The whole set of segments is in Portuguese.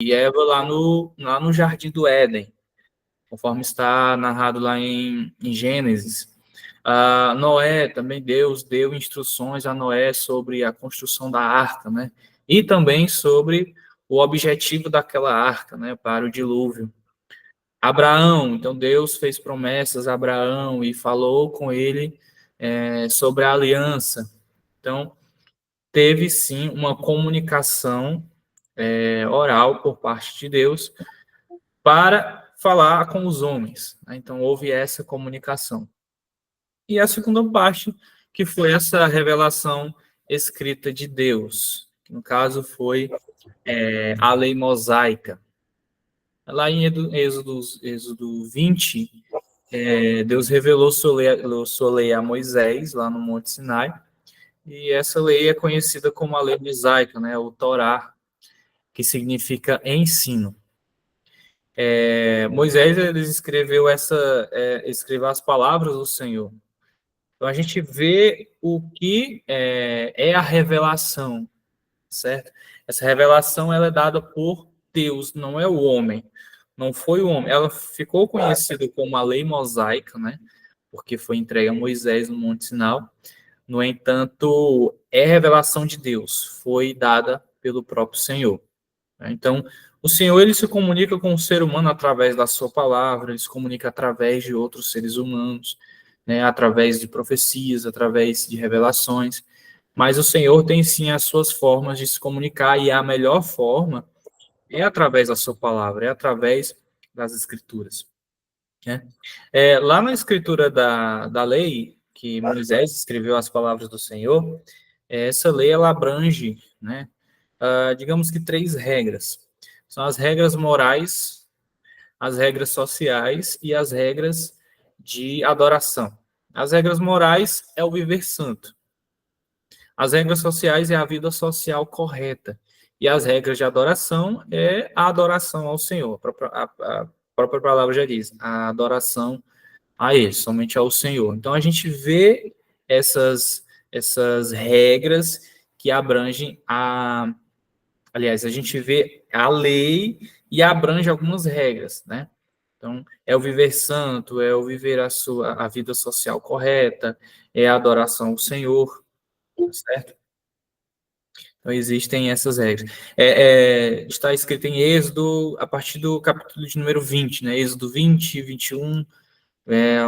e Eva lá no Jardim do Éden, conforme está narrado lá em Gênesis. Noé, também Deus deu instruções a Noé sobre a construção da arca, né? E também sobre o objetivo daquela arca, né? Para o dilúvio. Abraão, então Deus fez promessas a Abraão e falou com ele sobre a aliança. Então, teve sim uma comunicação oral por parte de Deus para falar com os homens, né? Então, houve essa comunicação. E a segunda parte, que foi essa revelação escrita de Deus, que no caso foi a lei mosaica. Lá em Êxodo 20, Deus revelou sua lei a Moisés, lá no Monte Sinai, e essa lei é conhecida como a lei mosaica, né, o Torá, que significa ensino. Moisés ele escreveu as palavras do Senhor. Então a gente vê o que é a revelação, certo? Essa revelação ela é dada por Deus, não é o homem. Não foi o homem. Ela ficou conhecida como a lei mosaica, né? Porque foi entregue a Moisés no Monte Sinai. No entanto, é revelação de Deus, foi dada pelo próprio Senhor. Então, o Senhor ele se comunica com o ser humano através da sua palavra, ele se comunica através de outros seres humanos, né, através de profecias, através de revelações. Mas o Senhor tem sim as suas formas de se comunicar e a melhor forma é através da sua palavra, é através das escrituras. Né? Lá na escritura da lei, que Moisés escreveu as palavras do Senhor, essa lei ela abrange, né, digamos que 3 regras. São as regras morais, as regras sociais e as regras de adoração. As regras morais é o viver santo. As regras sociais é a vida social correta. E as regras de adoração é a adoração ao Senhor. A própria palavra já diz, a adoração a Ele, somente ao Senhor. Então a gente vê essas regras que abrangem aliás, a gente vê a lei e abrange algumas regras, né? Então, é o viver santo, é o viver a vida social correta, é a adoração ao Senhor, certo? Então, existem essas regras. Está escrito em Êxodo, a partir do capítulo de número 20, né? Êxodo 20, 21,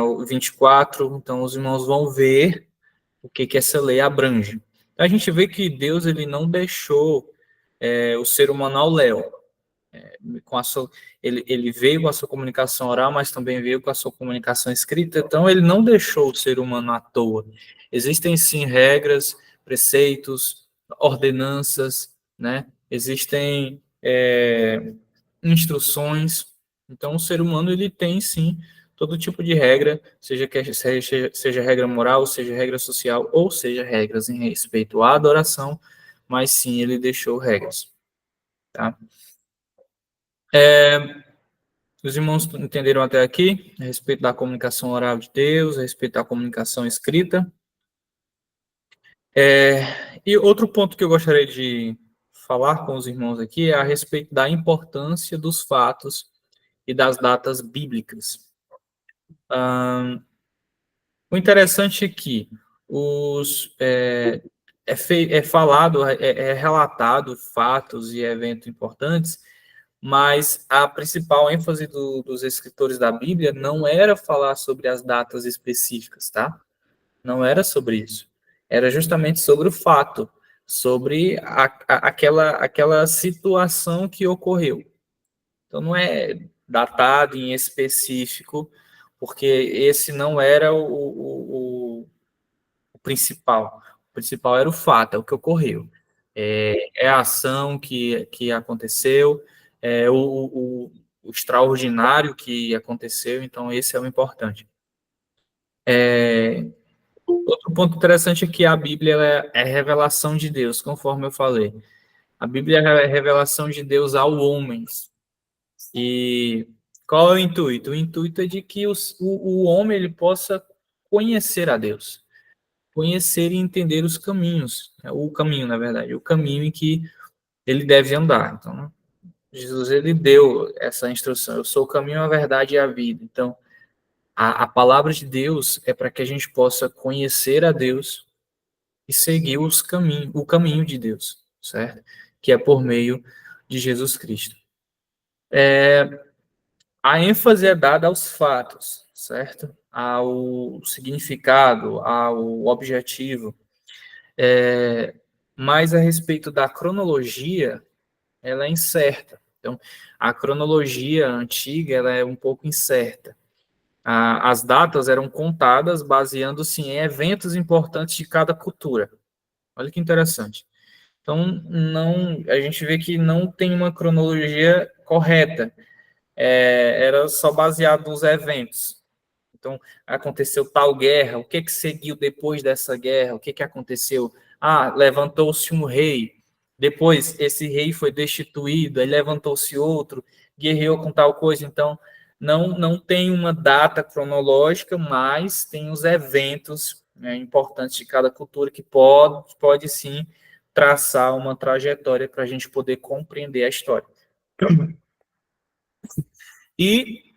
o 24. Então, os irmãos vão ver o que essa lei abrange. Então, a gente vê que Deus ele não deixou o ser humano ao léu. Ele veio com a sua comunicação oral, mas também veio com a sua comunicação escrita, então ele não deixou o ser humano à toa. Existem sim regras, preceitos, ordenanças, né? Existem instruções, então o ser humano ele tem sim todo tipo de regra, seja regra moral, seja regra social, ou seja regras em respeito à adoração, mas sim ele deixou regras, tá? Os irmãos entenderam até aqui a respeito da comunicação oral de Deus, a respeito da comunicação escrita. E outro ponto que eu gostaria de falar com os irmãos aqui é a respeito da importância dos fatos e das datas bíblicas. O interessante é que é relatado fatos e eventos importantes, mas a principal ênfase dos escritores da Bíblia não era falar sobre as datas específicas, tá? Não era sobre isso. Era justamente sobre o fato, sobre aquela situação que ocorreu. Então, não é datado em específico, porque esse não era o principal. O principal era o fato, é o que ocorreu. É a ação que aconteceu, é o extraordinário que aconteceu, então esse é o importante. Outro ponto interessante é que a Bíblia é revelação de Deus, conforme eu falei. A Bíblia é revelação de Deus ao homem. E qual é o intuito? O intuito é de que o homem ele possa conhecer a Deus, conhecer e entender os caminhos, o caminho, na verdade, o caminho em que ele deve andar. Então, Jesus, ele deu essa instrução, eu sou o caminho, a verdade e a vida. Então, a palavra de Deus é para que a gente possa conhecer a Deus e seguir o caminho de Deus, certo? Que é por meio de Jesus Cristo. A ênfase é dada aos fatos, certo? Ao significado, ao objetivo. Mas a respeito da cronologia, ela é incerta. Então, a cronologia antiga ela é um pouco incerta. As datas eram contadas baseando-se em eventos importantes de cada cultura. Olha que interessante. Então, não, a gente vê que não tem uma cronologia correta. Era só baseado nos eventos. Então, aconteceu tal guerra, o que seguiu depois dessa guerra, o que aconteceu? Levantou-se um rei, depois esse rei foi destituído, aí levantou-se outro, guerreou com tal coisa. Então, não tem uma data cronológica, mas tem os eventos, né, importantes de cada cultura que pode sim traçar uma trajetória para a gente poder compreender a história. E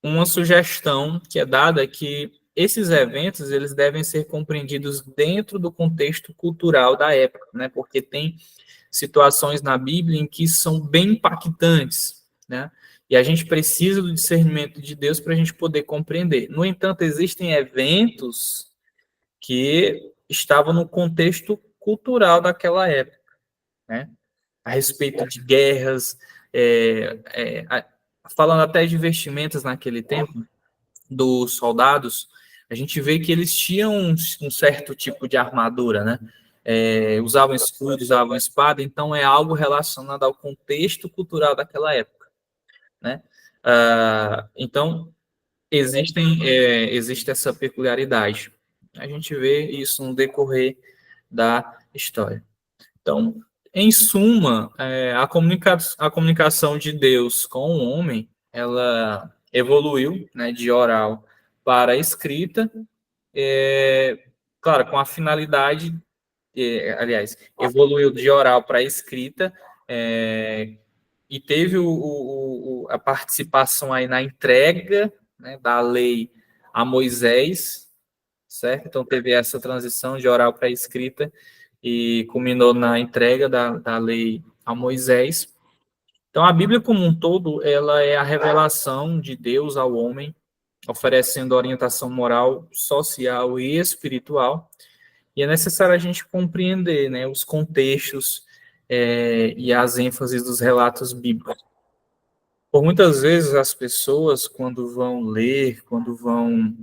uma sugestão que é dada é que esses eventos eles devem ser compreendidos dentro do contexto cultural da época, né? Porque tem situações na Bíblia em que são bem impactantes, né? E a gente precisa do discernimento de Deus para a gente poder compreender. No entanto, existem eventos que estavam no contexto cultural daquela época, né? A respeito de guerras, falando até de vestimentas naquele tempo, dos soldados, a gente vê que eles tinham um certo tipo de armadura, né? Usavam escudo, usavam espada, então é algo relacionado ao contexto cultural daquela época, né? Então, existe essa peculiaridade. A gente vê isso no decorrer da história. Então, em suma, a comunicação de Deus com o homem, ela evoluiu, né, de oral para a escrita, claro, com a finalidade, aliás, evoluiu de oral para a escrita, e teve a participação aí na entrega, né, da lei a Moisés, certo? Então teve essa transição de oral para a escrita, e culminou na entrega da lei a Moisés. Então, a Bíblia como um todo, ela é a revelação de Deus ao homem, oferecendo orientação moral, social e espiritual. E é necessário a gente compreender, né, os contextos e as ênfases dos relatos bíblicos. Por muitas vezes, as pessoas, quando vão ler, quando vão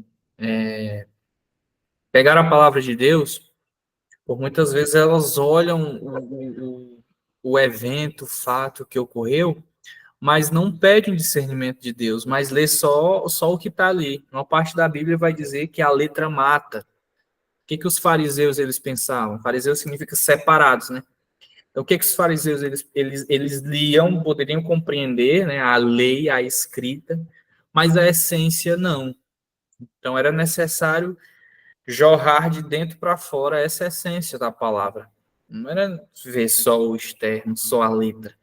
pegar a palavra de Deus, por muitas vezes elas olham o evento, o fato que ocorreu, mas não pedem discernimento de Deus, mas lê só o que está ali. Uma parte da Bíblia vai dizer que a letra mata. O que os fariseus eles pensavam? Fariseus significa separados, né? Então, o que os fariseus eles liam, poderiam compreender, né, a lei, a escrita, mas a essência não. Então, era necessário jorrar de dentro para fora essa essência da palavra. Não era ver só o externo, só a letra.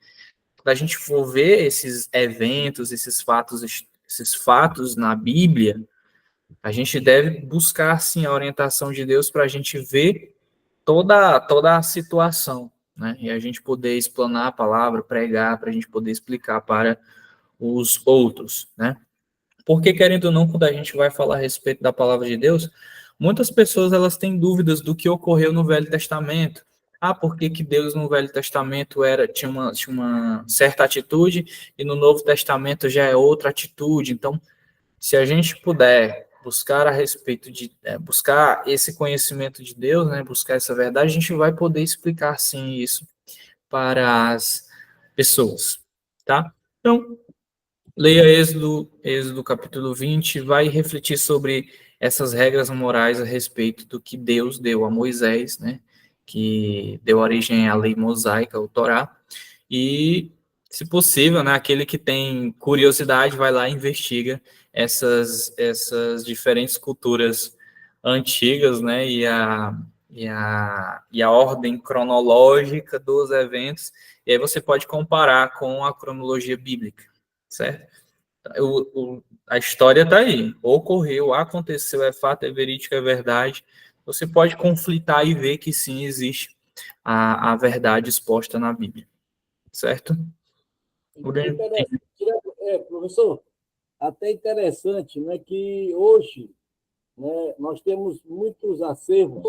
Quando a gente for ver esses eventos, esses fatos na Bíblia, a gente deve buscar, sim, a orientação de Deus para a gente ver toda a situação, né? E a gente poder explanar a palavra, pregar, para a gente poder explicar para os outros, né? Porque, querendo ou não, quando a gente vai falar a respeito da palavra de Deus, muitas pessoas elas têm dúvidas do que ocorreu no Velho Testamento. Por que Deus no Velho Testamento tinha uma certa atitude e no Novo Testamento já é outra atitude? Então, se a gente puder buscar a respeito buscar esse conhecimento de Deus, né, buscar essa verdade, a gente vai poder explicar sim isso para as pessoas, tá? Então, leia Êxodo capítulo 20, vai refletir sobre essas regras morais a respeito do que Deus deu a Moisés, né, que deu origem à lei mosaica, o Torá, e, se possível, né, aquele que tem curiosidade vai lá e investiga essas diferentes culturas antigas, né, e a ordem cronológica dos eventos, e aí você pode comparar com a cronologia bíblica, certo? A história está aí, ocorreu, aconteceu, é fato, é verídico, é verdade. Você pode conflitar e ver que sim, existe a verdade exposta na Bíblia, certo? Professor, até interessante, né, que hoje, né, nós temos muitos acervos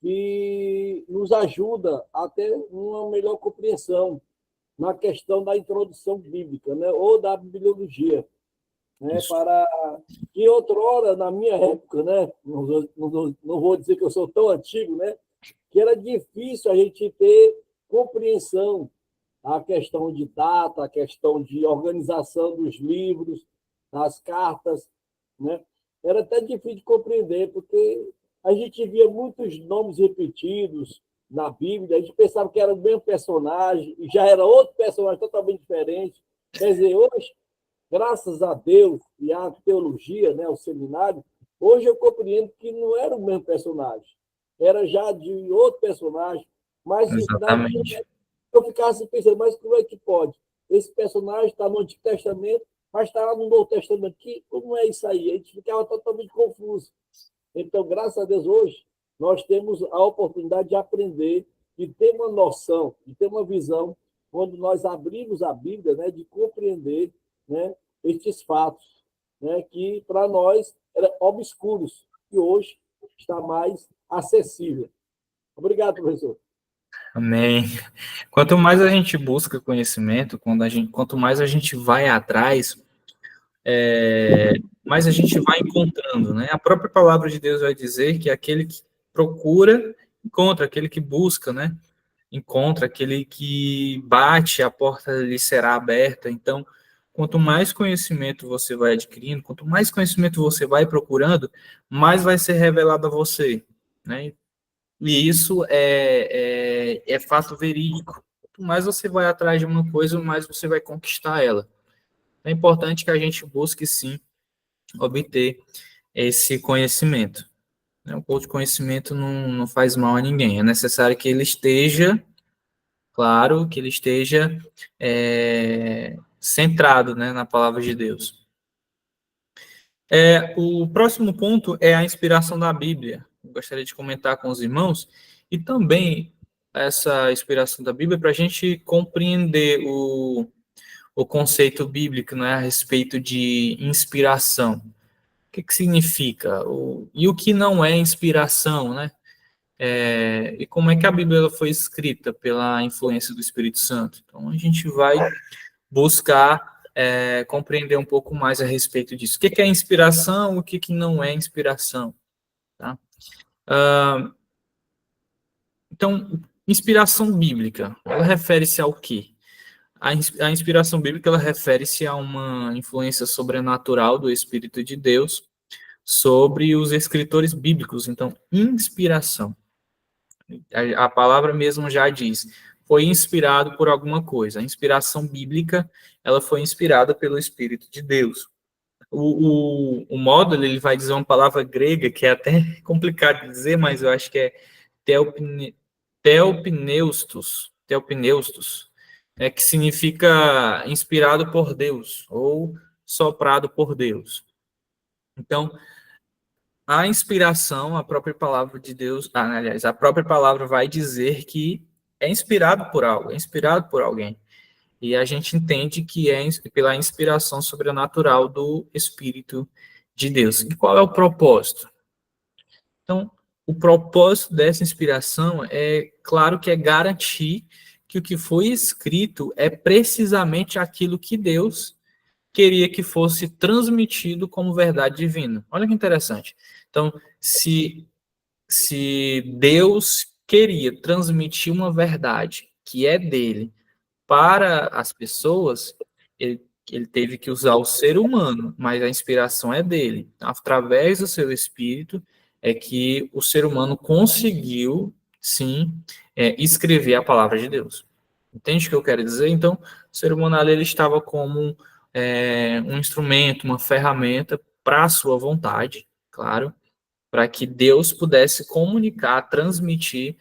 que nos ajuda a ter uma melhor compreensão na questão da introdução bíblica, né, ou da bibliologia, né, Isso. para que outrora, na minha época, né, não vou dizer que eu sou tão antigo, né, que era difícil a gente ter compreensão a questão de data, a questão de organização dos livros, das cartas, né? Era até difícil de compreender, porque a gente via muitos nomes repetidos na Bíblia, a gente pensava que era o mesmo personagem, e já era outro personagem totalmente diferente. Quer dizer, hoje, graças a Deus e à teologia, né, ao seminário, hoje eu compreendo que não era o mesmo personagem, era já de outro personagem, mas na minha Exatamente. eu ficava assim pensando, mas como é que pode? Esse personagem está no Antigo Testamento, mas está lá no Novo Testamento. Como é isso aí? A gente ficava totalmente confuso. Então, graças a Deus, hoje, nós temos a oportunidade de aprender e ter uma noção, de ter uma visão, quando nós abrimos a Bíblia, né, de compreender, né, estes fatos, né, que para nós eram obscuros, e hoje está mais acessível. Obrigado, professor. Amém. Quanto mais a gente busca conhecimento, quanto mais a gente vai atrás, mais a gente vai encontrando, né? A própria palavra de Deus vai dizer que aquele que procura, encontra, aquele que busca, né? Encontra, aquele que bate, a porta lhe será aberta. Então, quanto mais conhecimento você vai adquirindo, quanto mais conhecimento você vai procurando, mais vai ser revelado a você, né? E isso é fato verídico. Quanto mais você vai atrás de uma coisa, mais você vai conquistar ela. É importante que a gente busque, sim, obter esse conhecimento. O pouco de conhecimento não faz mal a ninguém. É necessário que ele esteja, claro, que ele esteja centrado, né, na palavra de Deus. O próximo ponto é a inspiração da Bíblia. Eu gostaria de comentar com os irmãos, e também essa inspiração da Bíblia para a gente compreender o conceito bíblico, né, a respeito de inspiração. O que significa? E o que não é inspiração, né? E como é que a Bíblia foi escrita pela influência do Espírito Santo? Então, a gente vai buscar compreender um pouco mais a respeito disso. O que é inspiração, o que não é inspiração, tá? Então, inspiração bíblica, ela refere-se ao quê? A inspiração bíblica, ela refere-se a uma influência sobrenatural do Espírito de Deus sobre os escritores bíblicos. Então, inspiração. A palavra mesmo já diz, foi inspirado por alguma coisa. A inspiração bíblica, ela foi inspirada pelo Espírito de Deus. O módulo, ele vai dizer uma palavra grega, que é até complicado de dizer, mas eu acho que é teopneustos, que significa inspirado por Deus, ou soprado por Deus. Então, a inspiração, a própria palavra de Deus, aliás, a própria palavra vai dizer que é inspirado por algo, é inspirado por alguém. E a gente entende que é pela inspiração sobrenatural do Espírito de Deus. E qual é o propósito? Então, o propósito dessa inspiração é, claro, que é garantir que o que foi escrito é precisamente aquilo que Deus queria que fosse transmitido como verdade divina. Olha que interessante. Então, se Deus queria transmitir uma verdade que é dele para as pessoas, ele teve que usar o ser humano, mas a inspiração é dele. Através do seu espírito é que o ser humano conseguiu, sim, escrever a palavra de Deus. Entende o que eu quero dizer? Então, o ser humano ali, ele estava como um instrumento, uma ferramenta para a sua vontade, claro, para que Deus pudesse comunicar, transmitir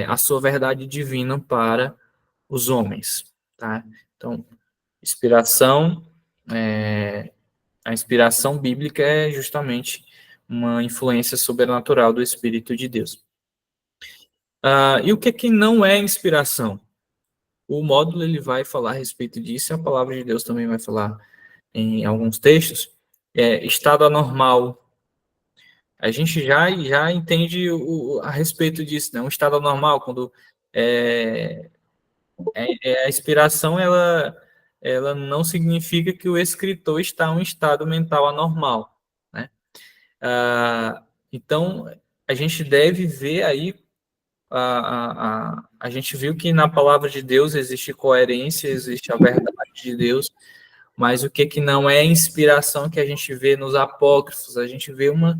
a sua verdade divina para os homens, tá? Então, inspiração, a inspiração bíblica é justamente uma influência sobrenatural do Espírito de Deus. E o que não é inspiração? O módulo ele vai falar a respeito disso, e a palavra de Deus também vai falar em alguns textos. Estado anormal. A gente já entende a respeito disso, né? Um estado anormal, quando a inspiração ela não significa que o escritor está em um estado mental anormal, né? Então, a gente deve ver aí, a gente viu que na palavra de Deus existe coerência, existe a verdade de Deus, mas o que não é inspiração que a gente vê nos apócrifos, a gente vê uma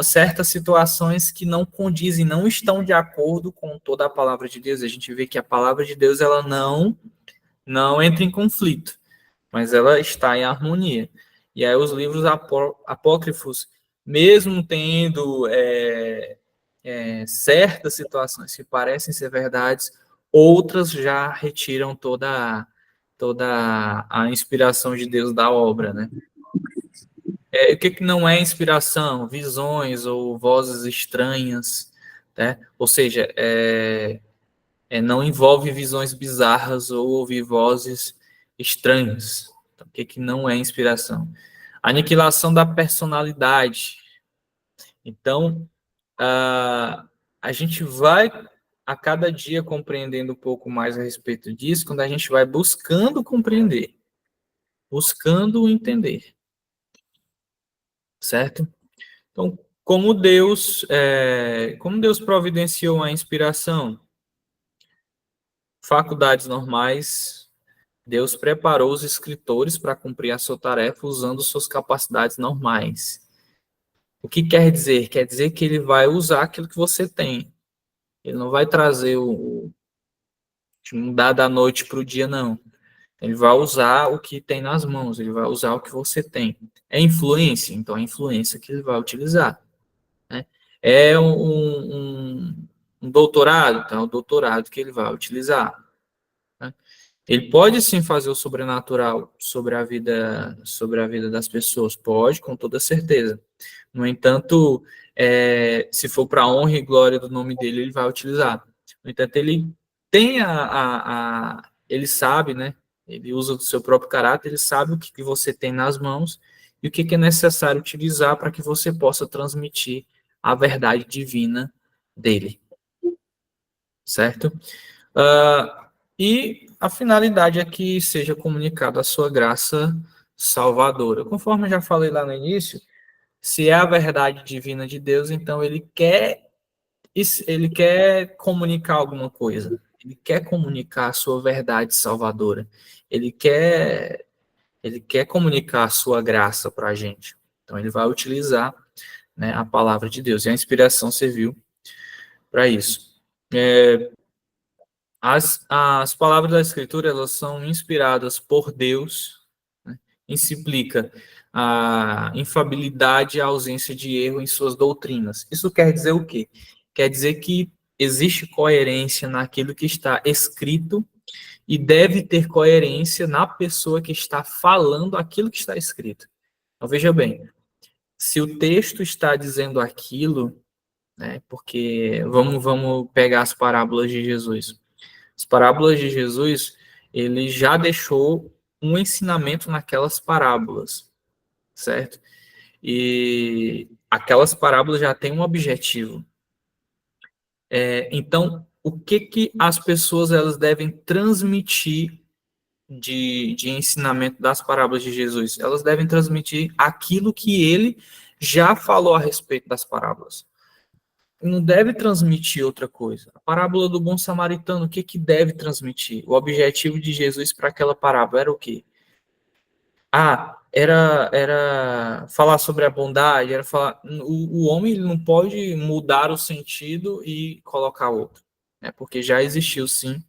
certas situações que não condizem, não estão de acordo com toda a palavra de Deus. A gente vê que a palavra de Deus ela não entra em conflito, mas ela está em harmonia. E aí os livros apócrifos, mesmo tendo certas situações que parecem ser verdades, outras já retiram toda a inspiração de Deus da obra, né? O que não é inspiração? Visões ou vozes estranhas, né? Ou seja, não envolve visões bizarras ou ouvir vozes estranhas. Então, o que não é inspiração? Aniquilação da personalidade. Então, a gente vai a cada dia compreendendo um pouco mais a respeito disso, quando a gente vai buscando compreender, buscando entender, certo? Então, como Deus providenciou a inspiração? Faculdades normais, Deus preparou os escritores para cumprir a sua tarefa usando suas capacidades normais. O que quer dizer? Quer dizer que ele vai usar aquilo que você tem. Ele não vai trazer mudar da noite para o dia, não. Ele vai usar o que tem nas mãos, ele vai usar o que você tem. É influência? Então é influência que ele vai utilizar. Né? É um doutorado? Então é o doutorado que ele vai utilizar. Né? Ele pode sim fazer o sobrenatural sobre a vida das pessoas, pode, com toda certeza. No entanto, se for para a honra e glória do nome dele, ele vai utilizar. No entanto, ele tem ele sabe, né? Ele usa do seu próprio caráter, ele sabe o que você tem nas mãos e o que é necessário utilizar para que você possa transmitir a verdade divina dele, certo? E a finalidade é que seja comunicada a sua graça salvadora. Conforme eu já falei lá no início, se é a verdade divina de Deus, então ele quer comunicar alguma coisa. Ele quer comunicar a sua verdade salvadora. Ele quer comunicar a sua graça para a gente. Então ele vai utilizar, né, a palavra de Deus. E a inspiração serviu para isso. As palavras da Escritura, elas são inspiradas por Deus, né? Isso implica a infabilidade e a ausência de erro em suas doutrinas. Isso quer dizer o quê? Quer dizer que existe coerência naquilo que está escrito e deve ter coerência na pessoa que está falando aquilo que está escrito. Então, veja bem, se o texto está dizendo aquilo, né, porque vamos pegar as parábolas de Jesus. As parábolas de Jesus, ele já deixou um ensinamento naquelas parábolas, certo? E aquelas parábolas já têm um objetivo. Então, o que as pessoas elas devem transmitir de ensinamento das parábolas de Jesus? Elas devem transmitir aquilo que ele já falou a respeito das parábolas. Não deve transmitir outra coisa. A parábola do bom samaritano, o que deve transmitir? O objetivo de Jesus para aquela parábola era o quê? Era falar sobre a bondade, era falar... O homem ele não pode mudar o sentido e colocar outro, né? Porque já existiu, sim,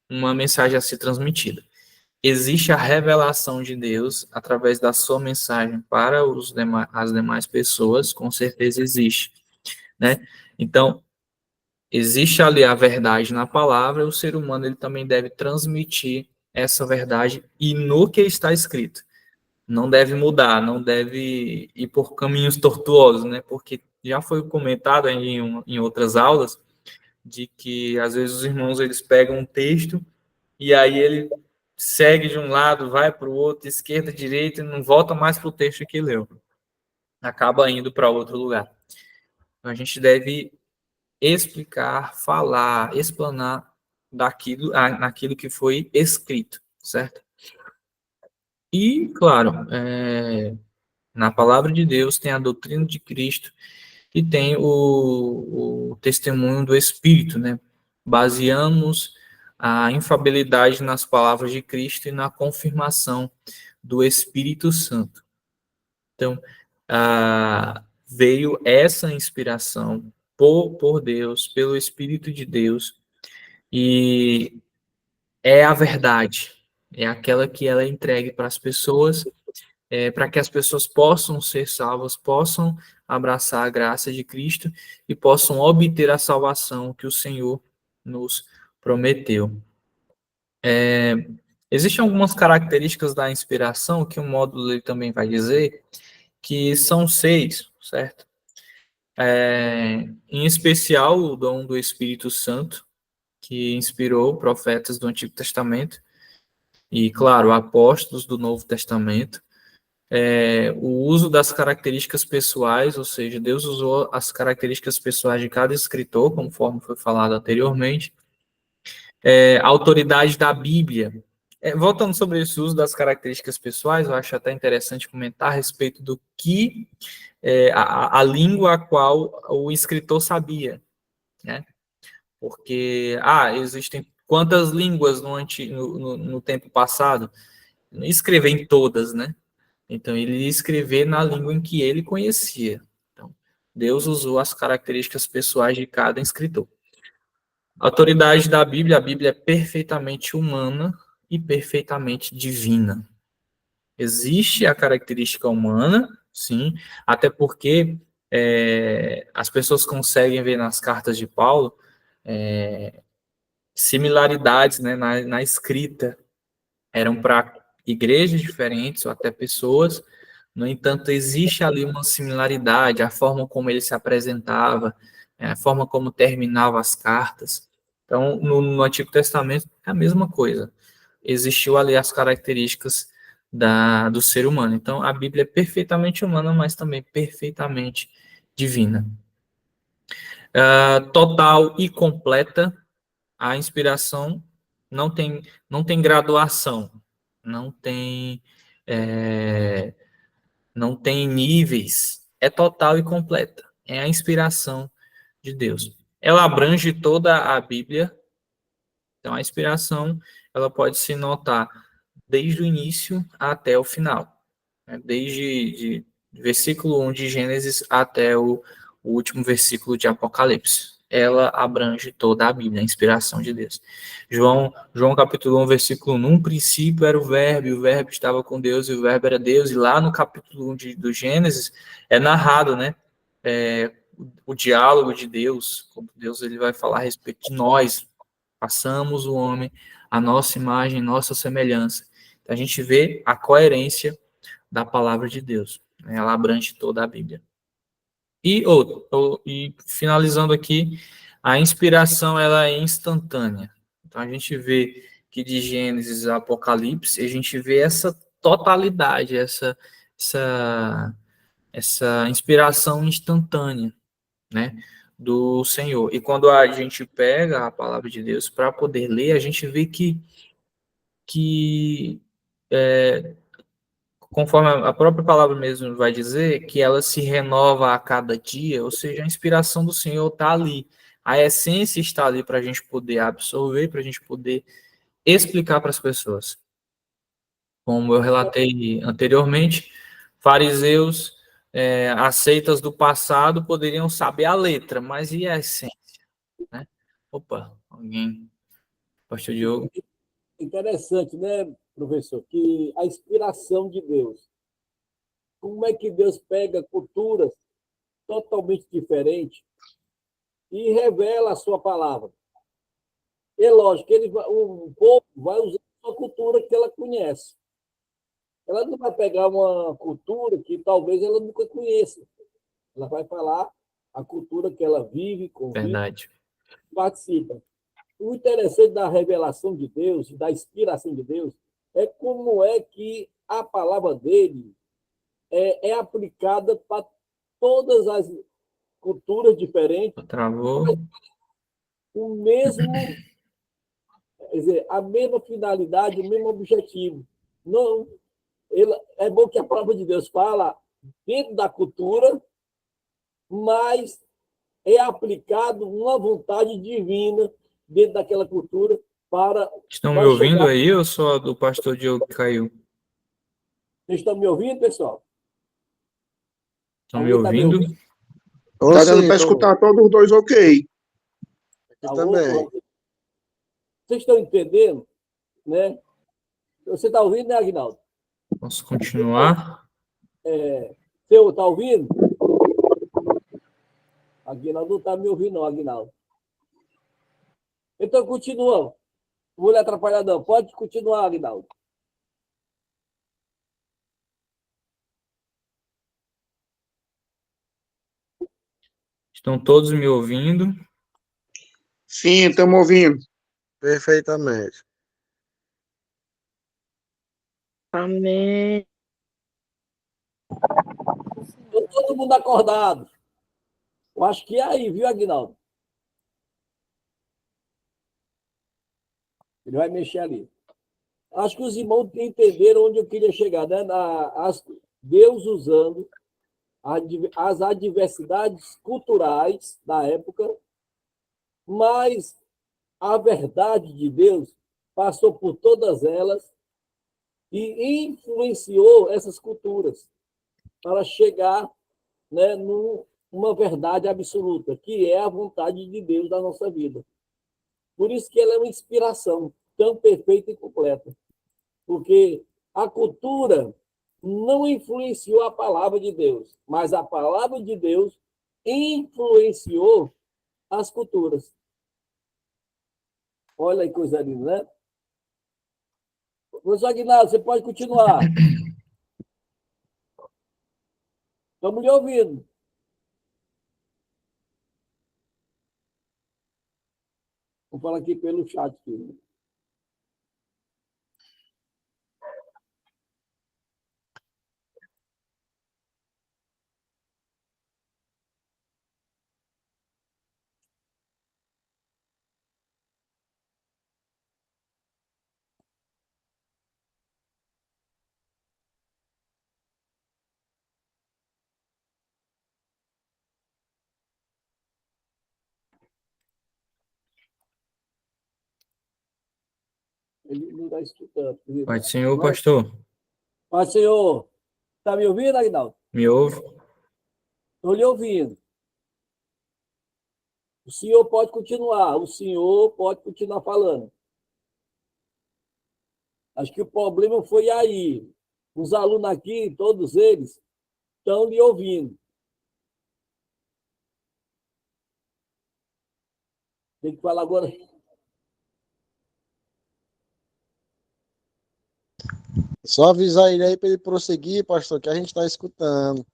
uma mensagem a ser transmitida. existe a revelação de Deus através da sua mensagem para as demais pessoas, com certeza existe, né? Então, existe ali a verdade na palavra, e o ser humano ele também deve transmitir essa verdade e no que está escrito. Não deve mudar, não deve ir por caminhos tortuosos, né? Porque já foi comentado em outras aulas de que às vezes os irmãos eles pegam um texto e aí ele segue de um lado, vai para o outro, esquerda, direita, e não volta mais para o texto que leu. Acaba indo para outro lugar. Então, a gente deve explicar, falar, explanar naquilo que foi escrito, certo? E, claro, na palavra de Deus tem a doutrina de Cristo e tem o testemunho do Espírito, né? Baseamos a infabilidade nas palavras de Cristo e na confirmação do Espírito Santo. Então, veio essa inspiração por Deus, pelo Espírito de Deus, e é a verdade, é aquela que ela é entregue para as pessoas, para que as pessoas possam ser salvas, possam abraçar a graça de Cristo e possam obter a salvação que o Senhor nos prometeu. Existem algumas características da inspiração que o módulo ele também vai dizer, que são 6, certo? Em especial o dom do Espírito Santo, que inspirou profetas do Antigo Testamento e, claro, apóstolos do Novo Testamento. O uso das características pessoais, ou seja, Deus usou as características pessoais de cada escritor, conforme foi falado anteriormente. A autoridade da Bíblia. Voltando sobre esse uso das características pessoais, eu acho até interessante comentar a respeito do que a língua a qual o escritor sabia, né? Porque, existem quantas línguas no tempo passado? Não ia escrever em todas, né? Então, ele ia escrever na língua em que ele conhecia. Então, Deus usou as características pessoais de cada escritor. A autoridade da Bíblia, a Bíblia é perfeitamente humana e perfeitamente divina. Existe a característica humana, sim, até porque as pessoas conseguem ver nas cartas de Paulo similaridades, né, na escrita. Eram para igrejas diferentes ou até pessoas, no entanto, existe ali uma similaridade, a forma como ele se apresentava, a forma como terminava as cartas. Então, no Antigo Testamento é a mesma coisa. Existiu ali as características do ser humano. Então, a Bíblia é perfeitamente humana, mas também perfeitamente divina. Total e completa, a inspiração não tem graduação, não tem, não tem níveis, é total e completa. É a inspiração de Deus. Ela abrange toda a Bíblia, então a inspiração ela pode se notar desde o início até o final, né? Desde versículo 1 de Gênesis até o último versículo de Apocalipse. Ela abrange toda a Bíblia, a inspiração de Deus. João capítulo 1, versículo 1, no princípio era o Verbo, e o Verbo estava com Deus, e o Verbo era Deus, e lá no capítulo 1 do Gênesis é narrado, né, o diálogo de Deus, como Deus ele vai falar a respeito de nós, passamos o homem à nossa imagem, nossa semelhança. Então, a gente vê a coerência da palavra de Deus, né? Ela abrange toda a Bíblia. E finalizando aqui, a inspiração ela é instantânea. Então a gente vê que de Gênesis a Apocalipse, a gente vê essa totalidade, essa inspiração instantânea, né, do Senhor. E quando a gente pega a palavra de Deus para poder ler, a gente vê que conforme a própria palavra mesmo vai dizer, que ela se renova a cada dia, ou seja, a inspiração do Senhor está ali. A essência está ali para a gente poder absorver, para a gente poder explicar para as pessoas. Como eu relatei anteriormente, fariseus, aceitas do passado, poderiam saber a letra, mas e a essência? Né? Opa, alguém? Pastor Diogo? Interessante, né? professor, que a inspiração de Deus, como é que Deus pega culturas totalmente diferentes e revela a sua palavra? É lógico que o povo vai usar a cultura que ela conhece. Ela não vai pegar uma cultura que talvez ela nunca conheça. Ela vai falar a cultura que ela vive, convive, Verdade. participa. O interessante da revelação de Deus, da inspiração de Deus, é como é que a palavra dele é aplicada para todas as culturas diferentes, Travou. o mesmo, quer dizer, a mesma finalidade, o mesmo objetivo. Não, é bom que a palavra de Deus fala dentro da cultura, mas é aplicado uma vontade divina dentro daquela cultura Estão me para ouvindo chegar. aí ou só do pastor Diogo que caiu? Vocês estão me ouvindo, pessoal? Estão me Alguém está me ouvindo? ouvindo? Ô, Tá dando sim, para tô. escutar todos os dois ok. Aqui Tá também. outro? Vocês estão entendendo? Né? Você está ouvindo, né, Aguinaldo? Posso continuar? Seu, está ouvindo? Aguinaldo não está me ouvindo, não, Aguinaldo. Então, continuamos. Não vou lhe atrapalhar, não. Pode continuar, Aguinaldo. Estão todos me ouvindo? Sim, estamos ouvindo. Perfeitamente. Amém. Então, todo mundo acordado. Eu acho que é aí, viu, Aguinaldo? Ele vai mexer ali. Acho que os irmãos entenderam onde eu queria chegar, né? Deus usando as adversidades culturais da época, mas a verdade de Deus passou por todas elas e influenciou essas culturas para chegar, né, numa verdade absoluta, que é a vontade de Deus da nossa vida. Por isso que ela é uma inspiração tão perfeita e completa, porque a cultura não influenciou a palavra de Deus, mas a palavra de Deus influenciou as culturas. Olha que coisa linda, né? Professor Aguinaldo, você pode continuar. Estamos lhe ouvindo. Vou falar aqui pelo chat. Aqui. Ele não está escutando. Pai do Senhor, pastor. Mas, senhor, está me ouvindo, Aguinaldo? Me ouve? Estou lhe ouvindo. O senhor pode continuar. O senhor pode continuar falando. Acho que o problema foi aí. Os alunos aqui, todos eles, estão lhe ouvindo. Tem que falar agora. Só avisar ele aí para ele prosseguir, pastor, que a gente está escutando.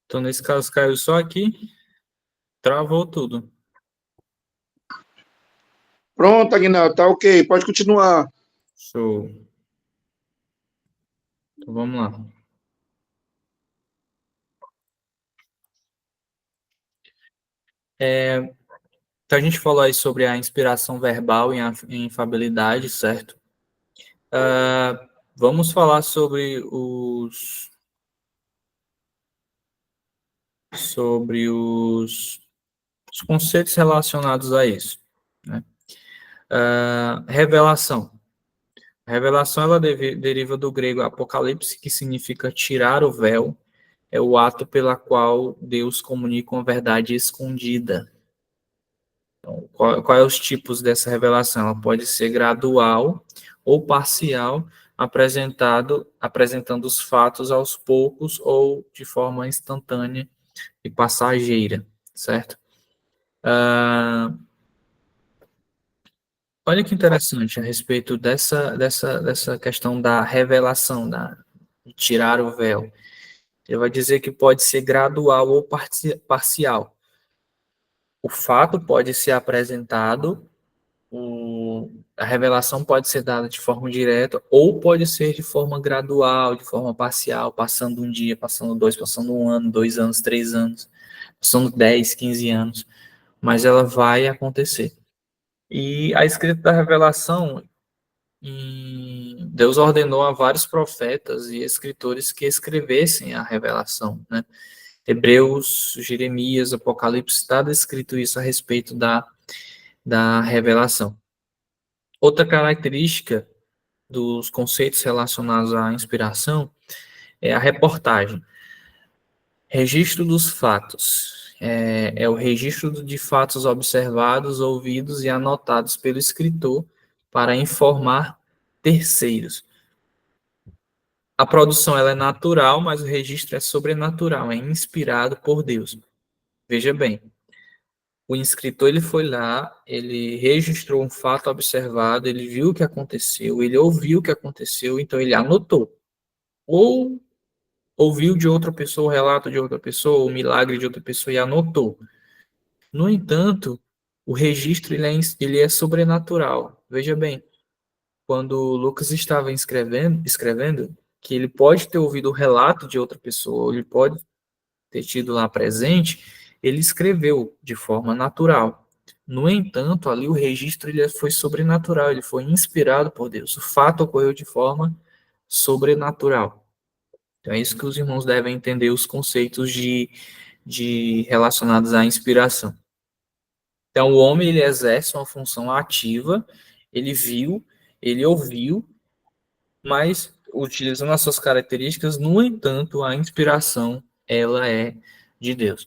Então, nesse caso, caiu só aqui. Travou tudo. Pronto, Aguinaldo, tá ok. Pode continuar. Show. Então, vamos lá. Então, a gente falou aí sobre a inspiração verbal e a infabilidade, certo? Vamos falar sobre os conceitos relacionados a isso. né? Revelação. A revelação ela deriva do grego apocalipse, que significa tirar o véu, é o ato pela qual Deus comunica uma verdade escondida. Então, qual é os tipos dessa revelação? Ela pode ser gradual ou parcial, apresentando os fatos aos poucos ou de forma instantânea e passageira, certo? Olha que interessante a respeito dessa questão da revelação, de tirar o véu. Ele vai dizer que pode ser gradual ou parcial. O fato pode ser apresentado, a revelação pode ser dada de forma direta, ou pode ser de forma gradual, de forma parcial, passando um dia, passando dois, passando um ano, 2 anos, 3 anos, passando 10, 15 anos, mas ela vai acontecer. E a escrita da revelação, Deus ordenou a vários profetas e escritores que escrevessem a revelação, né? Hebreus, Jeremias, Apocalipse, está descrito isso a respeito da revelação. Outra característica dos conceitos relacionados à inspiração é a reportagem. Registro dos fatos. É o registro de fatos observados, ouvidos e anotados pelo escritor para informar terceiros. A produção ela é natural, mas o registro é sobrenatural, é inspirado por Deus. Veja bem, o escritor ele foi lá, ele registrou um fato observado, ele viu o que aconteceu, ele ouviu o que aconteceu, então ele anotou. Ou ouviu de outra pessoa o relato de outra pessoa, o milagre de outra pessoa e anotou. No entanto, o registro ele é sobrenatural. Veja bem, quando Lucas estava escrevendo, que ele pode ter ouvido o relato de outra pessoa, ele pode ter tido lá presente, ele escreveu de forma natural. No entanto, ali o registro ele foi sobrenatural, ele foi inspirado por Deus. O fato ocorreu de forma sobrenatural. Então é isso que os irmãos devem entender, os conceitos de relacionados à inspiração. Então o homem ele exerce uma função ativa, ele viu, ele ouviu, mas utilizando as suas características, no entanto, a inspiração ela é de Deus.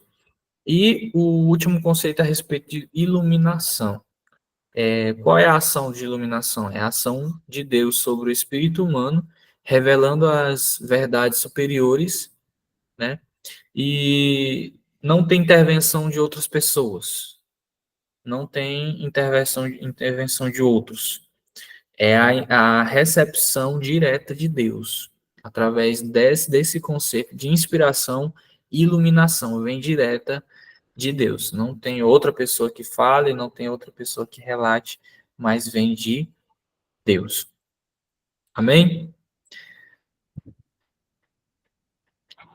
E o último conceito é a respeito de iluminação. Qual é a ação de iluminação? É a ação de Deus sobre o espírito humano, revelando as verdades superiores, né? E não tem intervenção de outras pessoas. Não tem intervenção de outros. É a recepção direta de Deus, através desse conceito de inspiração e iluminação, vem direta de Deus. Não tem outra pessoa que fale, não tem outra pessoa que relate, mas vem de Deus. Amém?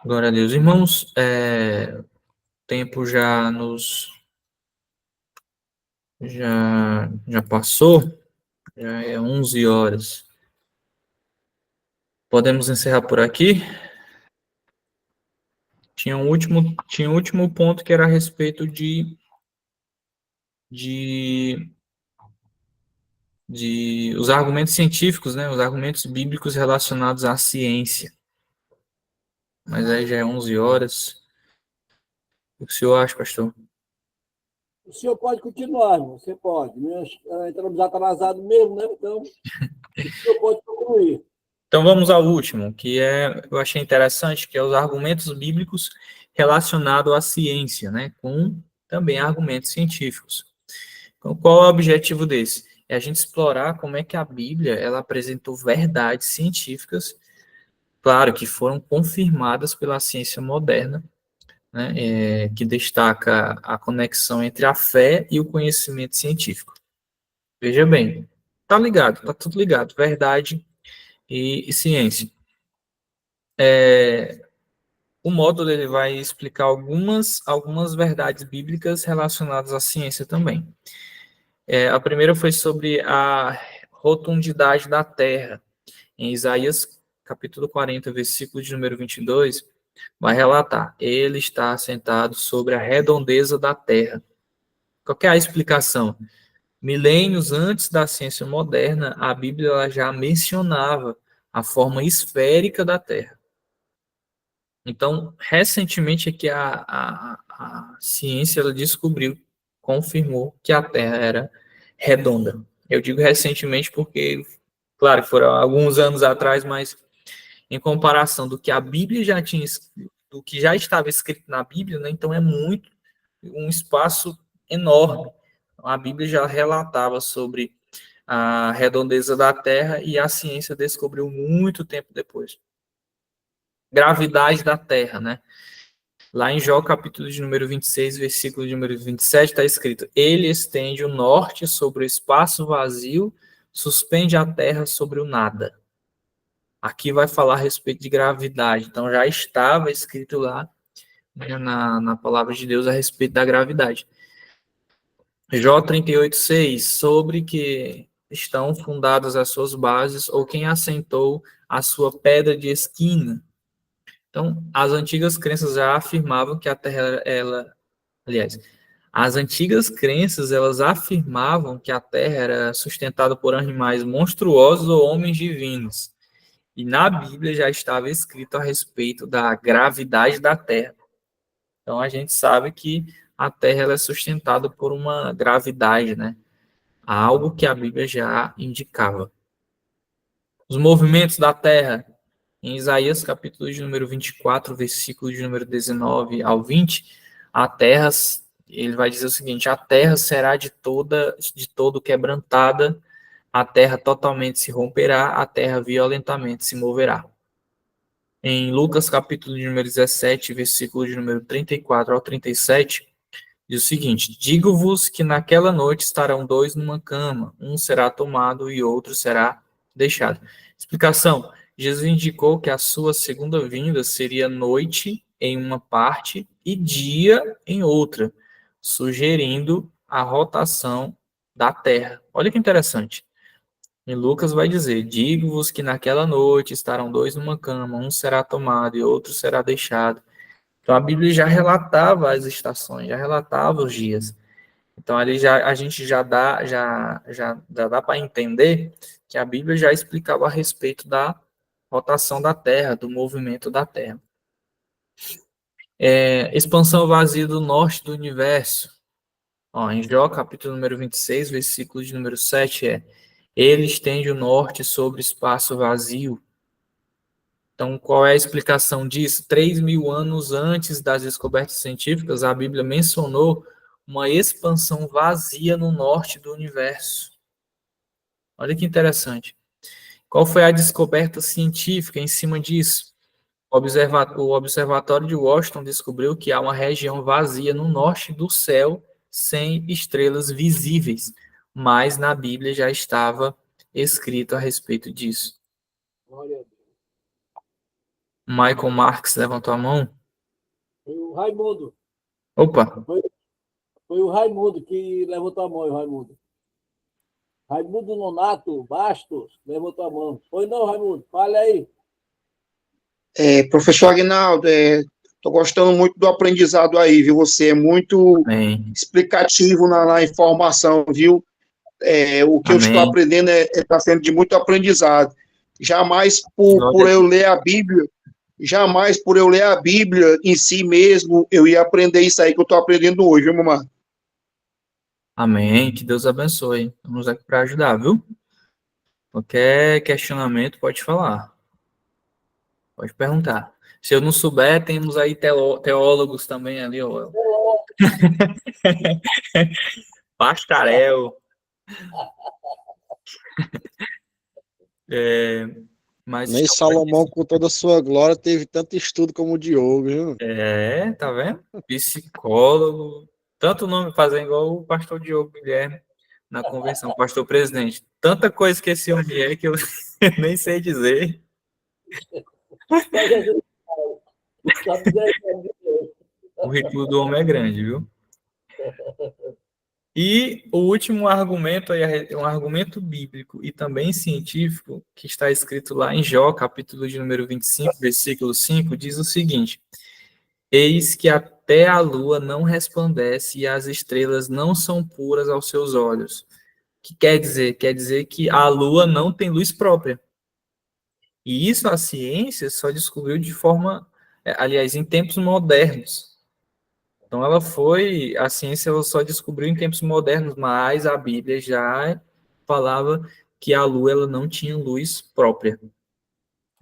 Glória a Deus. Irmãos, o tempo já passou, já é 11 horas. Podemos encerrar por aqui? Tinha um último ponto que era a respeito de os argumentos científicos, né? Os argumentos bíblicos relacionados à ciência. Mas aí já é 11 horas. O que o senhor acha, pastor? O senhor pode continuar, irmão. Você pode. Entramos atrasados mesmo, né? Então, o senhor pode concluir. Então vamos ao último, que eu achei interessante, que é os argumentos bíblicos relacionados à ciência, né? Com também argumentos científicos. Então, qual é o objetivo desse? É a gente explorar como é que a Bíblia ela apresentou verdades científicas, claro, que foram confirmadas pela ciência moderna, né, que destaca a conexão entre a fé e o conhecimento científico. Veja bem, tá ligado, tá tudo ligado, verdade e ciência. O módulo ele vai explicar algumas verdades bíblicas relacionadas à ciência também. A primeira foi sobre a rotundidade da Terra. Em Isaías, capítulo 40, versículo de número 22, vai relatar: ele está assentado sobre a redondeza da terra. Qual que é a explicação? Milênios antes da ciência moderna, a Bíblia ela já mencionava a forma esférica da Terra. Então, recentemente é que a ciência ela descobriu, confirmou que a Terra era redonda. Eu digo recentemente porque, claro, foram alguns anos atrás, mas em comparação do que a Bíblia já tinha, do que já estava escrito na Bíblia, né, então é muito, um espaço enorme. A Bíblia já relatava sobre a redondeza da Terra e a ciência descobriu muito tempo depois. Gravidade da Terra, né? Lá em Jó, capítulo de número 26, versículo de número 27, está escrito: Ele estende o norte sobre o espaço vazio, suspende a terra sobre o nada. Aqui vai falar a respeito de gravidade. Então, já estava escrito lá, né, na palavra de Deus a respeito da gravidade. Jó 38:6, sobre que estão fundadas as suas bases, ou quem assentou a sua pedra de esquina. Então, as antigas crenças já afirmavam que a Terra, aliás, as antigas crenças, elas afirmavam que a Terra era sustentada por animais monstruosos ou homens divinos. E na Bíblia já estava escrito a respeito da gravidade da Terra. Então, a gente sabe que a Terra ela é sustentada por uma gravidade, né? Algo que a Bíblia já indicava. Os movimentos da Terra, em Isaías, capítulo de número 24, versículo de número 19 ao 20, a Terra, ele vai dizer o seguinte: a Terra será de todo quebrantada, a Terra totalmente se romperá, a Terra violentamente se moverá. Em Lucas, capítulo de número 17, versículo de número 34 ao 37, diz o seguinte: digo-vos que naquela noite estarão dois numa cama, um será tomado e outro será deixado. Explicação: Jesus indicou que a sua segunda vinda seria noite em uma parte e dia em outra, sugerindo a rotação da Terra. Olha que interessante. Em Lucas vai dizer: digo-vos que naquela noite estarão dois numa cama, um será tomado e outro será deixado. Então a Bíblia já relatava as estações, já relatava os dias. Então ali a gente já dá para entender que a Bíblia já explicava a respeito da rotação da Terra, do movimento da Terra. Expansão vazia do norte do universo. Em Jó, capítulo número 26, versículo de número 7 ele estende o norte sobre espaço vazio. Então, qual é a explicação disso? 3.000 anos antes das descobertas científicas, a Bíblia mencionou uma expansão vazia no norte do universo. Olha que interessante. Qual foi a descoberta científica em cima disso? O Observatório de Washington descobriu que há uma região vazia no norte do céu, sem estrelas visíveis, mas na Bíblia já estava escrito a respeito disso. Glória a Deus. Michael Marks levantou a mão. Foi o Raimundo. Opa! Foi o Raimundo que levantou a mão, o Raimundo. Raimundo Nonato Bastos levantou a mão. Foi não, Raimundo? Fale aí. Professor Aguinaldo, estou gostando muito do aprendizado aí, viu? Você é muito Amém. explicativo na informação, viu? O que eu estou Amém. aprendendo está sendo de muito aprendizado. Jamais por eu ler a Bíblia, jamais por eu ler a Bíblia em si mesmo, eu ia aprender isso aí que eu estou aprendendo hoje, viu, mamãe? Amém. Que Deus abençoe. Estamos aqui para ajudar, viu? Qualquer questionamento, pode falar. Pode perguntar. Se eu não souber, temos aí teólogos também ali, ó. Bacharel. Mas Nem Salomão, com toda a sua glória, teve tanto estudo como o Diogo, viu? tá vendo? Psicólogo. Tanto nome fazendo igual o pastor Diogo Guilherme na convenção, pastor presidente. Tanta coisa que esse homem é que eu nem sei dizer. Só Jesus. Só misericórdia de Deus. O currículo do homem é grande, viu? E o último argumento é um argumento bíblico e também científico, que está escrito lá em Jó, capítulo de número 25, versículo 5, diz o seguinte: eis que até a lua não resplandece e as estrelas não são puras aos seus olhos. que quer dizer? Quer dizer que a Lua não tem luz própria. E isso a ciência só descobriu de forma, aliás, em tempos modernos. Então a ciência ela só descobriu em tempos modernos, mas a Bíblia já falava que a Lua ela não tinha luz própria.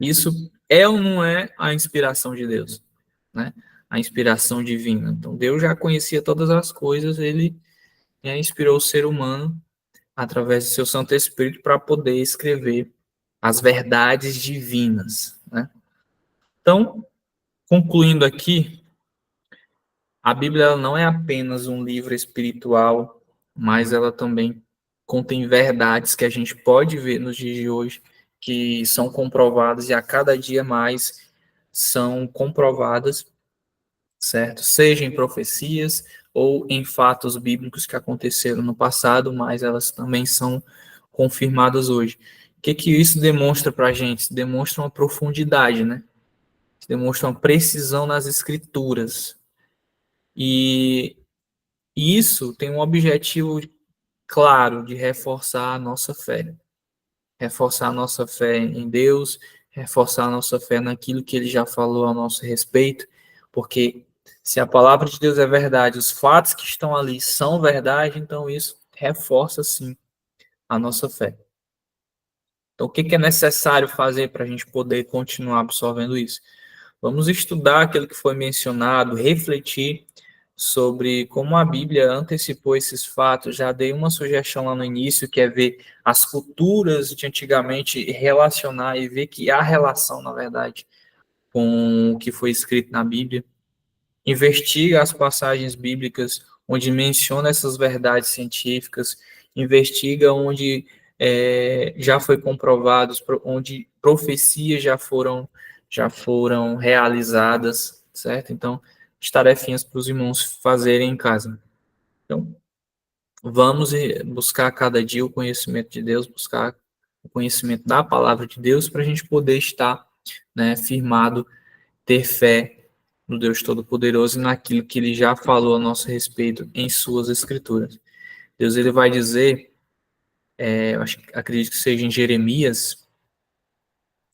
Isso é ou não é a inspiração de Deus, né? A inspiração divina. Então Deus já conhecia todas as coisas, ele inspirou o ser humano através do seu Santo Espírito para poder escrever as verdades divinas, né? Então, concluindo aqui, a Bíblia ela não é apenas um livro espiritual, mas ela também contém verdades que a gente pode ver nos dias de hoje, que são comprovadas e a cada dia mais são comprovadas, certo? Seja em profecias ou em fatos bíblicos que aconteceram no passado, mas elas também são confirmadas hoje. O que isso demonstra para a gente? Demonstra uma profundidade, né? Demonstra uma precisão nas escrituras. E isso tem um objetivo claro de reforçar a nossa fé. Reforçar a nossa fé em Deus, reforçar a nossa fé naquilo que ele já falou a nosso respeito, porque se a palavra de Deus é verdade, os fatos que estão ali são verdade, então isso reforça, sim, a nossa fé. Então, o que é necessário fazer para a gente poder continuar absorvendo isso? Vamos estudar aquilo que foi mencionado, refletir sobre como a Bíblia antecipou esses fatos. Já dei uma sugestão lá no início, que é ver as culturas de antigamente, relacionar e ver que há relação, na verdade, com o que foi escrito na Bíblia. Investiga as passagens bíblicas onde menciona essas verdades científicas, investiga onde já foi comprovado, onde profecias já foram realizadas, certo? Então, as tarefinhas para os irmãos fazerem em casa. Então, vamos buscar cada dia o conhecimento de Deus, buscar o conhecimento da palavra de Deus para a gente poder estar, né, firmado, ter fé no Deus Todo-Poderoso e naquilo que ele já falou a nosso respeito em suas escrituras. Deus ele vai dizer, acredito que seja em Jeremias,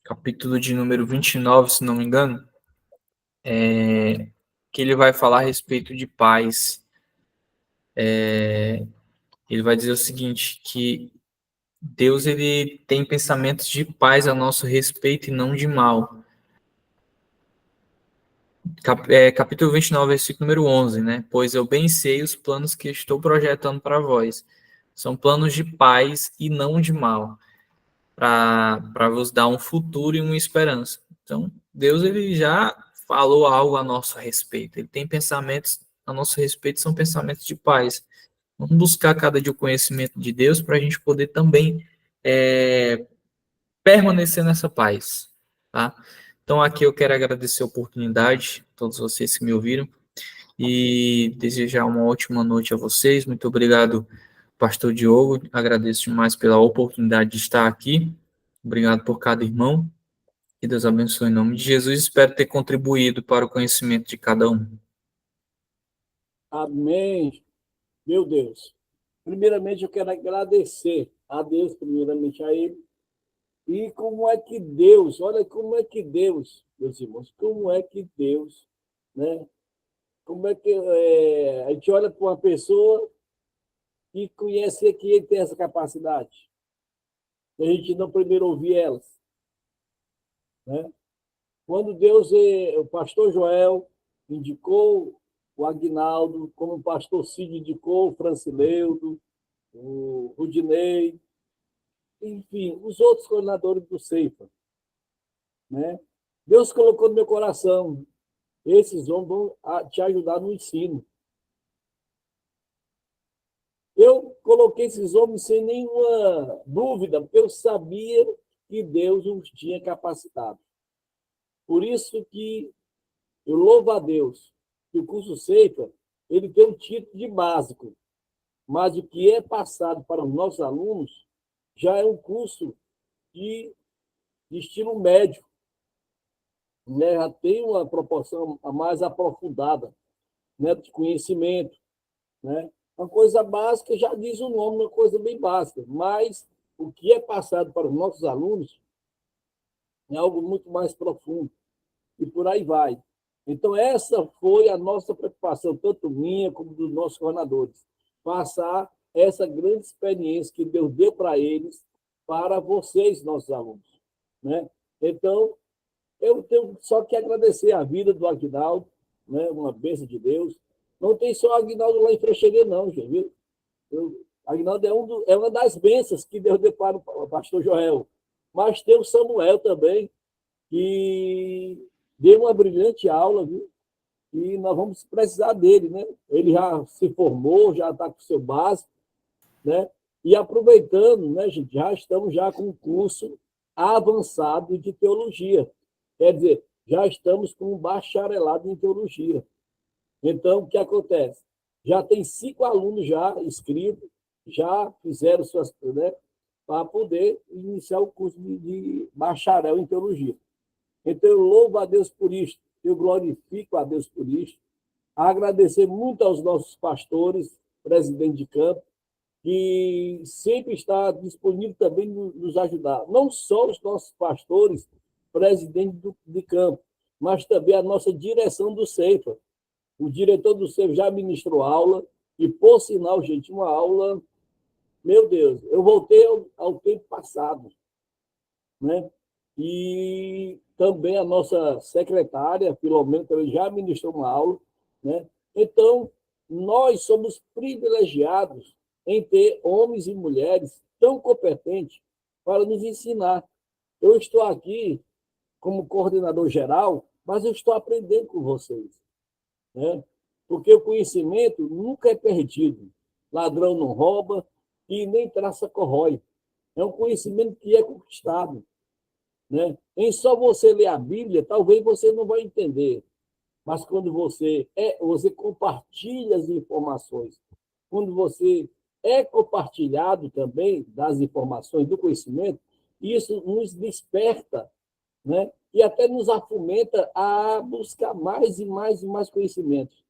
capítulo de número 29, se não me engano, que ele vai falar a respeito de paz. Ele vai dizer o seguinte, que Deus ele tem pensamentos de paz a nosso respeito e não de mal. Capítulo 29, versículo número 11, né? Pois eu bem sei os planos que estou projetando para vós. São planos de paz e não de mal, para vos dar um futuro e uma esperança. Então, Deus ele já falou algo a nosso respeito. Ele tem pensamentos a nosso respeito, são pensamentos de paz. Vamos buscar cada dia o conhecimento de Deus para a gente poder também permanecer nessa paz, tá? Então, aqui eu quero agradecer a oportunidade, a todos vocês que me ouviram, e desejar uma ótima noite a vocês. Muito obrigado, Pastor Diogo. Agradeço demais pela oportunidade de estar aqui. Obrigado por cada irmão. Que Deus abençoe em nome de Jesus. Espero ter contribuído para o conhecimento de cada um. Amém. Meu Deus. Primeiramente, eu quero agradecer a Deus, primeiramente a Ele. E como é que Deus, olha como é que Deus, meus irmãos, como é que Deus, né? Como é que a gente olha para uma pessoa e conhece que ele tem essa capacidade. A gente não primeiro ouvir elas, né? Quando Deus, o pastor Joel indicou o Aguinaldo, como o pastor Cid indicou o Francileudo, o Rudinei, enfim, os outros coordenadores do Ceifa, né? Deus colocou no meu coração, esses homens vão te ajudar no ensino. Eu coloquei esses homens sem nenhuma dúvida, porque eu sabia que Deus os tinha capacitado. Por isso que eu louvo a Deus que o curso Ceifa ele tem um título de básico, mas o que é passado para os nossos alunos já é um curso de estilo médio, né? Já tem uma proporção mais aprofundada, né, de conhecimento, né? Uma coisa básica, já diz o nome, uma coisa bem básica, mas o que é passado para os nossos alunos é algo muito mais profundo, e por aí vai. Então, essa foi a nossa preocupação, tanto minha como dos nossos coordenadores, passar essa grande experiência que Deus deu para eles, para vocês, nossos alunos. Né? Então, eu tenho só que agradecer a vida do Aguinaldo, né? Uma bênção de Deus. Não tem só Aguinaldo lá em Freixeira, não, gente, viu? Aguinaldo é uma das bênçãos que Deus deu para o pastor Joel. Mas tem o Samuel também, que deu uma brilhante aula, viu? E nós vamos precisar dele, né? Ele já se formou, já está com o seu básico, né? E aproveitando, né, gente, já estamos já com um curso avançado de teologia. Quer dizer, já estamos com um bacharelado em teologia. Então, o que acontece? Já tem 5 alunos já inscritos, já fizeram suas, né, para poder iniciar o curso de bacharel em teologia. Então, eu louvo a Deus por isso, eu glorifico a Deus por isso, agradecer muito aos nossos pastores, presidente de campo, que sempre está disponível também nos ajudar. Não só os nossos pastores, presidente de campo, mas também a nossa direção do CEIFA. O diretor do CEIFA já ministrou aula, e, por sinal, gente, uma aula, meu Deus, eu voltei ao tempo passado, né? E também a nossa secretária, Filomena, também já ministrou uma aula, né? Então, nós somos privilegiados em ter homens e mulheres tão competentes para nos ensinar. Eu estou aqui como coordenador geral, mas eu estou aprendendo com vocês, né? Porque o conhecimento nunca é perdido. Ladrão não rouba e nem traça corrói. É um conhecimento que é conquistado, né? Em só você ler a Bíblia, talvez você não vai entender, mas quando você compartilha as informações, quando você é compartilhado também das informações, do conhecimento, isso nos desperta, né? E até nos afomenta a buscar mais e mais e mais conhecimentos,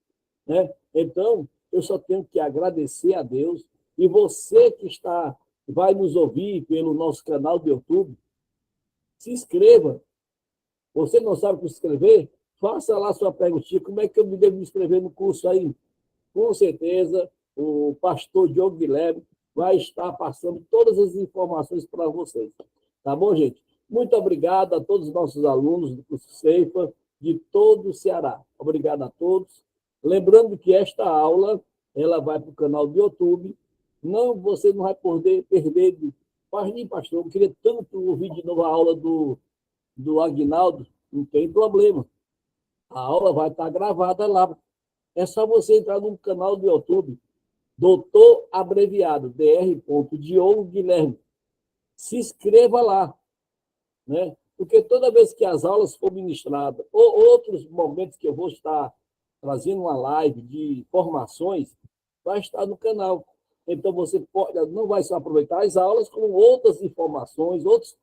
né? Então, eu só tenho que agradecer a Deus, e você que vai nos ouvir pelo nosso canal do YouTube, se inscreva. Você não sabe como se inscrever? Faça lá sua perguntinha, como é que eu me devo me inscrever no curso aí? Com certeza, o pastor Diogo Guilherme vai estar passando todas as informações para vocês. Tá bom, gente? Muito obrigado a todos os nossos alunos do curso CEIFA, de todo o Ceará. Obrigado a todos. Lembrando que esta aula, ela vai para o canal do YouTube. Você não vai poder perder. Pastor, eu queria tanto ouvir de novo a aula do Aguinaldo. Não tem problema. A aula vai estar gravada lá. É só você entrar no canal do YouTube, Doutor Abreviado, Dr. Diogo Guilherme. Se inscreva lá, né? Porque toda vez que as aulas for ministradas, ou outros momentos que eu vou estar trazendo uma live de formações, vai estar no canal. Então, você não vai só aproveitar as aulas, como outras informações, outros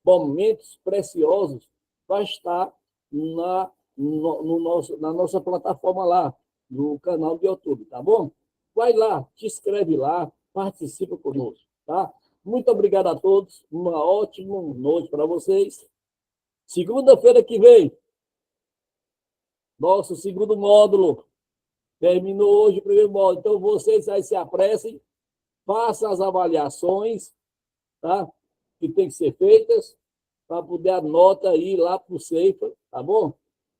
momentos preciosos, vai estar na nossa plataforma lá, no canal do YouTube, tá bom? Vai lá, te inscreve lá, participa conosco, tá? Muito obrigado a todos, uma ótima noite para vocês. Segunda-feira que vem, nosso segundo módulo. Terminou hoje o primeiro módulo. Então, vocês aí se apressem, façam as avaliações, tá? Que tem que ser feitas, para poder a nota ir lá para o CEIFA, tá bom?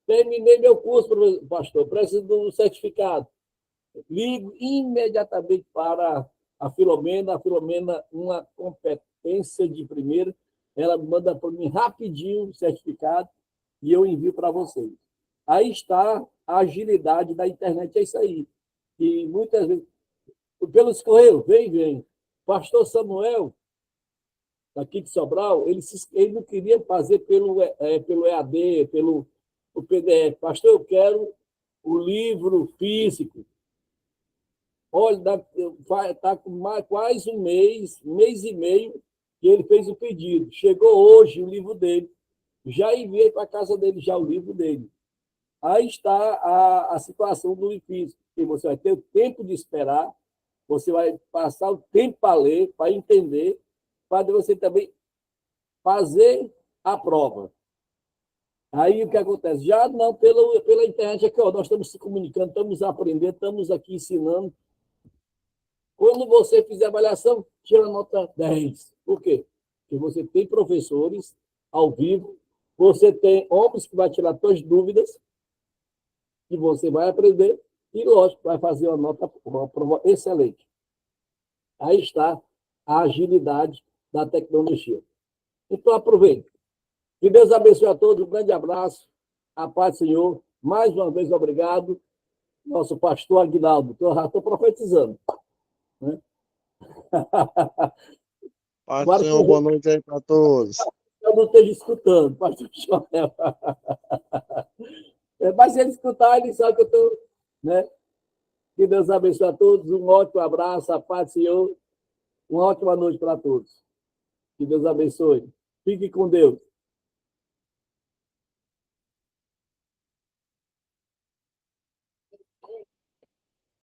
Terminei meu curso, pastor, preciso do certificado. Ligo imediatamente para a Filomena, uma competência de primeira, ela manda para mim rapidinho o certificado e eu envio para vocês. Aí está a agilidade da internet, é isso aí. E muitas vezes, pelos correios, vem. Pastor Samuel, daqui de Sobral, ele não queria fazer pelo EAD, pelo PDF. Pastor, eu quero o livro físico. Olha, está com quase um mês e meio, que ele fez o pedido. Chegou hoje o livro dele. Já enviei para a casa dele já o livro dele. Aí está a situação do livro físico, que você vai ter o tempo de esperar, Você vai passar o tempo para ler, para entender, para você também fazer a prova. Aí o que acontece? Já não, pela internet, aqui, ó, nós estamos se comunicando, estamos aprendendo, estamos aqui ensinando. Quando você fizer a avaliação, tira a nota 10. Por quê? Porque você tem professores ao vivo, você tem homens que vai tirar suas dúvidas, que você vai aprender, e, lógico, vai fazer uma prova excelente. Aí está a agilidade da tecnologia. Então, aproveite. Que Deus abençoe a todos. Um grande abraço. A paz do Senhor. Mais uma vez, obrigado. Nosso pastor Aguinaldo. Estou profetizando. Né? Paz do Senhor, boa noite aí para todos. Eu não esteja escutando, pastor Joel. Mas se ele escutar, ele sabe que eu estou... Né? Que Deus abençoe a todos. Um ótimo abraço. A paz do Senhor. Uma ótima noite para todos. Que Deus abençoe. Fique com Deus.